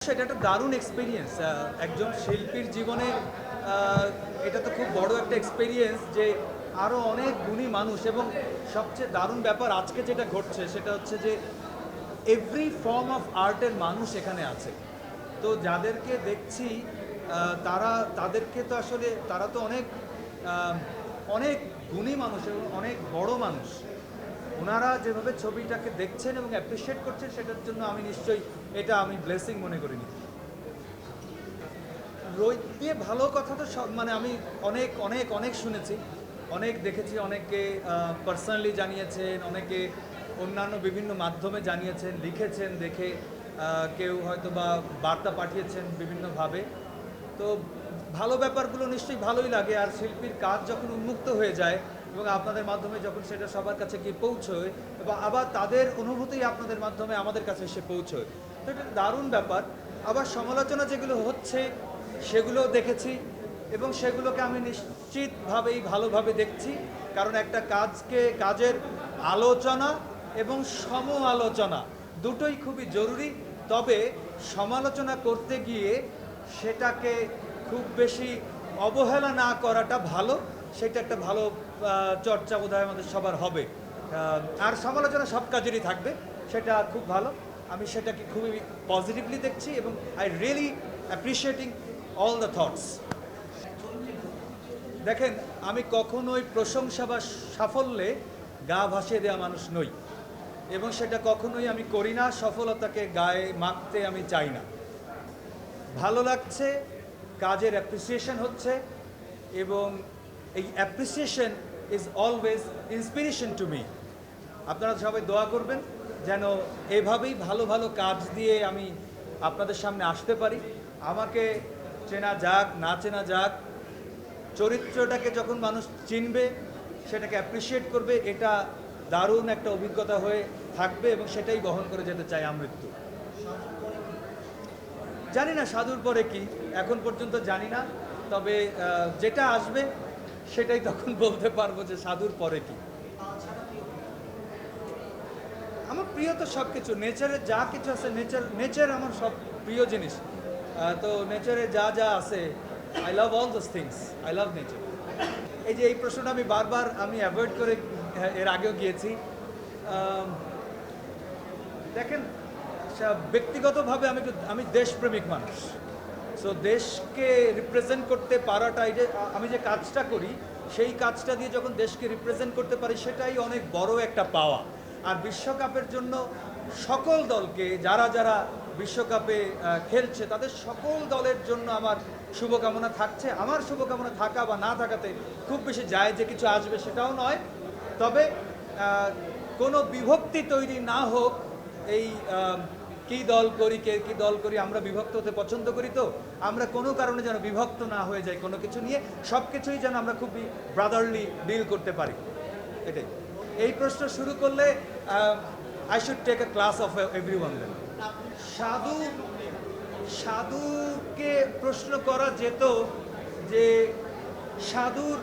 এটা একটা দারুণ এক্সপেরিয়েন্স একজন শিল্পীর জীবনে। এটা তো খুব বড় একটা এক্সপেরিয়েন্স যে আরও অনেক গুণী মানুষ, এবং সবচেয়ে দারুণ ব্যাপার আজকে যেটা ঘটছে সেটা হচ্ছে যে এভরি ফর্ম অফ আর্টের মানুষ এখানে আছে। তো যাদেরকে দেখছি তাদেরকে তো আসলে তারা তো অনেক অনেক গুণী মানুষ এবং অনেক বড় মানুষ। ওনারা যেভাবে ছবিটাকে দেখছেন এবং অ্যাপ্রিসিয়েট করছেন সেটার জন্য আমি নিশ্চয়ই এটা আমি ব্লেসিং মনে করিনি। রোহিত দিয়ে ভালো কথা তো সব মানে আমি অনেক অনেক অনেক শুনেছি, অনেক দেখেছি, অনেকে পার্সোনালি জানিয়েছেন, অনেকে অন্যান্য বিভিন্ন মাধ্যমে জানিয়েছেন, লিখেছেন দেখে, কেউ হয়তো বা বার্তা পাঠিয়েছেন বিভিন্নভাবে। তো ভালো ব্যাপারগুলো নিশ্চয়ই ভালোই লাগে, আর শিল্পীর কাজ যখন উন্মুক্ত হয়ে যায় এবং আপনাদের মাধ্যমে যখন সেটা সবার কাছে গিয়ে পৌঁছয় এবং আবার তাদের অনুভূতি আপনাদের মাধ্যমে আমাদের কাছে এসে পৌঁছয়, তো এটা দারুণ ব্যাপার। আবার সমালোচনা যেগুলো হচ্ছে সেগুলো দেখেছি এবং সেগুলোকে আমি নিশ্চিতভাবেই ভালোভাবে দেখছি, কারণ একটা কাজের আলোচনা এবং সম আলোচনা দুটোই খুবই জরুরি। তবে সমালোচনা করতে গিয়ে সেটাকে খুব বেশি অবহেলা না করাটা ভালো, সেটা একটা ভালো চর্চা বোধহয় আমাদের সবার হবে। আর সমালোচনা সব কাজেরই থাকবে, সেটা খুব ভালো। আমি সেটাকে খুবই পজিটিভলি দেখছি এবং I really appreciating all the thoughts. দেখেন, আমি কখনোই প্রশংসা বা সাফল্যে গা ভাসিয়ে দেওয়া মানুষ নই, এবং সেটা কখনোই আমি করি না। সফলতাকে গায়ে মাখতে আমি চাই না। ভালো লাগছে, কাজের অ্যাপ্রিসিয়েশন হচ্ছে, এবং এই appreciation is always inspiration to me. আপনারা সবাই দোয়া করবেন যেন এভাবেই ভালো ভালো কাজ দিয়ে আমি আপনাদের সামনে আসতে পারি। আমাকে চেনা যাক না চেনা যাক, চরিত্রটাকে যখন মানুষ চিনবে, সেটাকে অ্যাপ্রিসিয়েট করবে, এটা দারুণ একটা অভিজ্ঞতা হয়ে থাকবে এবং সেটাই বহন করে যেতে চাই আমৃত্যু। জানি না সাধুর পরে কি, এখন পর্যন্ত জানি না। তবে যেটা আসবে সেটাই তখন বলতে পারবো যে সাধুর পরে কি। আমার প্রিয় তো সব কিছু, নেচারে যা কিছু আছে, নেচার আমার সব প্রিয় জিনিস। তো নেচারে যা যা আছে, I love all those things, I love nature. এই প্রশ্নটা আমি বারবার অ্যাভয়েড করে এর আগেও গিয়েছি। দেখেন, ব্যক্তিগতভাবে আমি দেশপ্রেমিক মানুষ। সো দেশকে রিপ্রেজেন্ট করতে পারাটা, এই যে আমি যে কাজটা করি সেই কাজটা দিয়ে যখন দেশকে রিপ্রেজেন্ট করতে পারি, সেটাই অনেক বড় একটা পাওয়া। আর বিশ্বকাপের জন্য সকল দলকে, যারা যারা বিশ্বকাপে খেলছে তাদের সকল দলের জন্য আমার শুভকামনা থাকছে। আমার শুভকামনা থাকা বা না থাকাতে খুব বেশি যায় যে কিছু আসবে সেটাও নয়। তবে কোনো বিভক্তি তৈরি না হোক, এই কি দল করি কে কি দল করি, আমরা বিভক্ত হতে পছন্দ করি। তো আমরা কোনো কারণে যেন বিভক্ত না হয়ে যায় কোনো কিছু নিয়ে, সব কিছুই যেন আমরা খুবই ব্রাদারলি ডিল করতে পারি, এটাই। এই প্রশ্ন শুরু করলে I should take a class of everyone. সাধুকে প্রশ্ন করা যেত যে সাধুর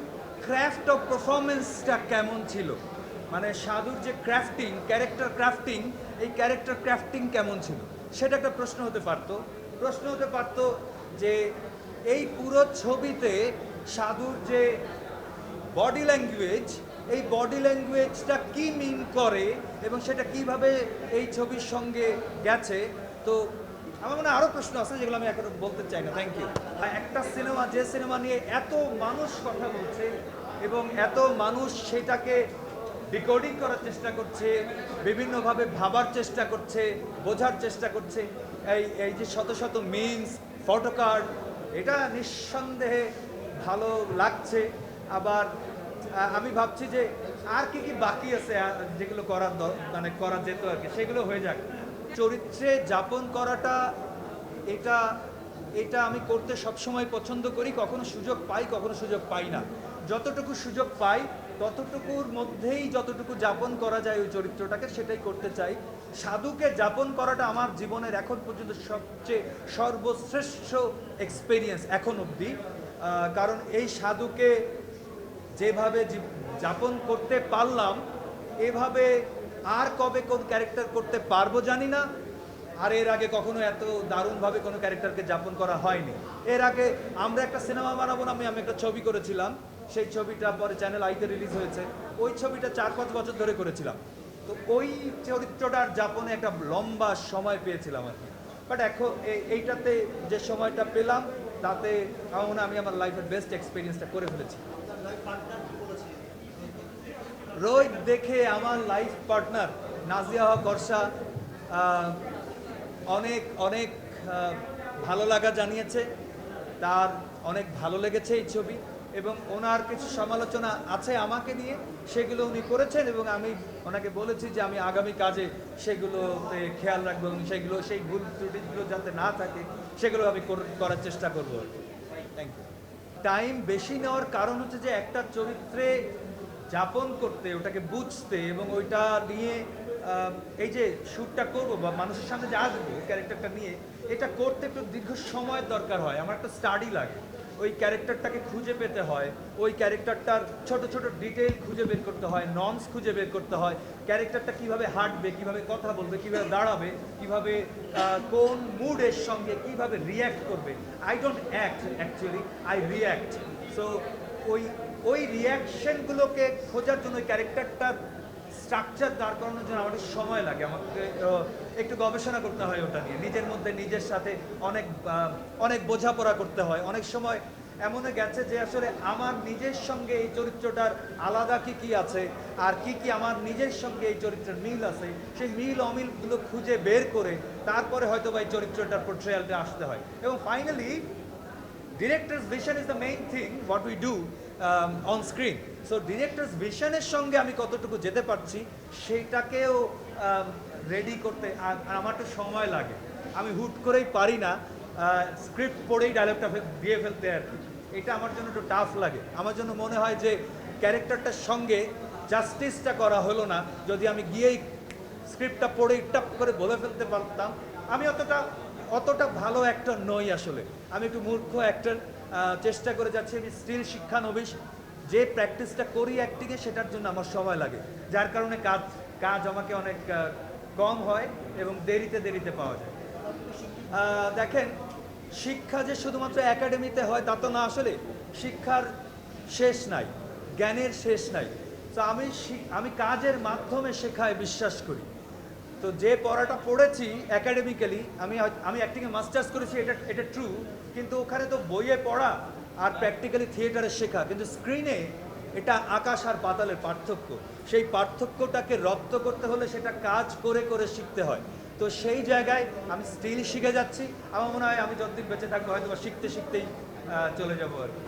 ক্রাফট অফ পারফরমেন্সটা কেমন ছিল, মানে সাধুর যে ক্রাফটিং, ক্যারেক্টার ক্রাফটিং, এই ক্যারেক্টার ক্রাফটিং কেমন ছিল, সেটা একটা প্রশ্ন হতে পারতো। যে এই পুরো ছবিতে সাধুর যে বডি ল্যাঙ্গুয়েজ, এই বডি ল্যাঙ্গুয়েজটা কি মিন করে এবং সেটা কিভাবে এই ছবির সঙ্গে গেছে। তো আমার মনে হয় আরও প্রশ্ন আছে যেগুলো আমি এখন বলতে চাই না। Thank you. একটা সিনেমা, যে সিনেমা নিয়ে এত মানুষ কথা বলছে এবং এত মানুষ সেটাকে ডিকোডিং করার চেষ্টা করছে, বিভিন্নভাবে ভাবার চেষ্টা করছে, বোঝার চেষ্টা করছে, এই যে শত শত মিমস, ফটোকার্ড, এটা নিঃসন্দেহে ভালো লাগছে। আবার আমি ভাবছি যে আর কি কি বাকি আছে যেগুলো করা যেত আর কি, সেগুলো হয়ে যাক। চরিত্রে যাপন করাটা, এটা এটা আমি করতে সবসময় পছন্দ করি। কখনো সুযোগ পাই, কখনো সুযোগ পাই না। যতটুকু সুযোগ পাই ততটুকুর মধ্যেই যতটুকু যাপন করা যায় ওই চরিত্রটাকে, সেটাই করতে চাই। সাধুকে যাপন করাটা আমার জীবনের এখন পর্যন্ত সবচেয়ে সর্বশ্রেষ্ঠ এক্সপেরিয়েন্স এখন অবধি। কারণ এই সাধুকে যেভাবে যাপন করতে পারলাম, এভাবে আর কবে কোন ক্যারেক্টার করতে পারবো জানি না। আর এর আগে কখনো এত দারুণভাবে কোনো ক্যারেক্টারকে যাপন করা হয়নি। এর আগে আমরা একটা সিনেমা বানাবো না, আমি একটা ছবি করেছিলাম, সেই ছবিটা পরে চ্যানেল আইতে রিলিজ হয়েছে। ওই ছবিটা 4-5 বছর ধরে করেছিলাম, তো ওই চরিত্রটার যাপনে একটা লম্বা সময় পেয়েছিলাম আর কি। বাট এখন এইটাতে যে সময়টা পেলাম তাতে আমার মনে হয় আমি আমার লাইফের বেস্ট এক্সপিরিয়েন্সটা করে ফেলেছি। রোহিত দেখে আমার লাইফ পার্টনার নাজিয়া হক বর্ষা অনেক অনেক ভালো লাগা জানিয়েছে, তার অনেক ভালো লেগেছে এই ছবি, এবং ওনার কিছু সমালোচনা আছে আমাকে নিয়ে, সেগুলো উনি করেছেন এবং আমি ওনাকে বলেছি যে আমি আগামী কাজে সেগুলোতে খেয়াল রাখবো এবং সেই ভুল ত্রুটিগুলো যাতে না থাকে সেগুলো আমি করার চেষ্টা করবো। Thank you. টাইম বেশি নেওয়ার কারণ হচ্ছে যে একটা চরিত্রে যাপন করতে, ওটাকে বুঝতে এবং ওইটা নিয়ে এই যে শ্যুটটা করবো বা মানুষের সামনে যে আসবো ক্যারেক্টারটা নিয়ে, এটা করতে একটু দীর্ঘ সময়ের দরকার হয়। আমার একটা স্টাডি লাগে, ওই ক্যারেক্টারটাকে খুঁজে পেতে হয়, ওই ক্যারেক্টারটার ছোট ছোট ডিটেইল খুঁজে বের করতে হয়, নর্মস খুঁজে বের করতে হয়, ক্যারেক্টারটা কিভাবে হাঁটবে, কিভাবে কথা বলবে, কিভাবে দাঁড়াবে, কিভাবে কোন মুডের সঙ্গে কিভাবে রিয়্যাক্ট করবে। I don't act, actually I react. So ওই রিয়াকশনগুলোকে খোঁজার জন্য ওই ক্যারেক্টারটার স্ট্রাকচার দাঁড় করানোর জন্য আমাদের সময় লাগে, আমাকে একটু গবেষণা করতে হয় ওটা নিয়ে, নিজের মধ্যে নিজের সাথে অনেক বোঝাপড়া করতে হয়। অনেক সময় এমনও গেছে যে আসলে আমার নিজের সঙ্গে এই চরিত্রটার আলাদা কি কি আছে আর কি কি আমার নিজের সঙ্গে এই চরিত্রের মিল আছে, সেই মিল অমিলগুলো খুঁজে বের করে তারপরে হয়তো বা এই চরিত্রটার পোর্ট্রেয়ালটা আসতে হয়। এবং finally director's vision is the main thing what we do on screen. So director's ভিশনের সঙ্গে আমি কতটুকু যেতে পারছি সেইটাকেও রেডি করতে আমার একটু সময় লাগে। আমি হুট করেই পারি না স্ক্রিপ্ট পড়েই ডায়লগটা দিয়ে ফেলতে আর কি। এটা আমার জন্য একটু টাফ লাগে। আমার জন্য মনে হয় যে ক্যারেক্টারটার সঙ্গে জাস্টিসটা করা হলো না যদি আমি গিয়েই স্ক্রিপ্টটা পড়েই টাপ করে বলে ফেলতে পারতাম। আমি অতটা ভালো অ্যাক্টর নই আসলে, আমি একটু মূর্খ অ্যাক্টর। চেষ্টা করে যাচ্ছি, আমি স্টিল শিক্ষানবিশ। যে প্র্যাকটিসটা করি অ্যাক্টিংয়ে সেটার জন্য আমার সময় লাগে, যার কারণে কাজ আমাকে অনেক কম হয় এবং দেরিতে পাওয়া যায়। দেখেন, শিক্ষা যে শুধুমাত্র একাডেমিতে হয় তা তো না, আসলে শিক্ষার শেষ নাই, জ্ঞানের শেষ নাই। তো আমি কাজের মাধ্যমে শেখায় বিশ্বাস করি। তো যে পড়াটা পড়েছি একাডেমিক্যালি, আমি অ্যাক্টিংয়ে মাস্টার্স করেছি, এটা ট্রু, কিন্তু ওখানে তো বইয়ে পড়া আর প্র্যাকটিক্যালি থিয়েটারে শেখা, কিন্তু স্ক্রিনে এটা আকাশ আর পাতালের পার্থক্য। সেই পার্থক্যটাকে রপ্ত করতে হলে সেটা কাজ করে করে শিখতে হয়। তো সেই জায়গায় আমি স্টিল শিখে যাচ্ছি। আমার মনে হয় আমি যতদিন বেঁচে থাকবো হয়তো শিখতেই চলে যাবো আর কি।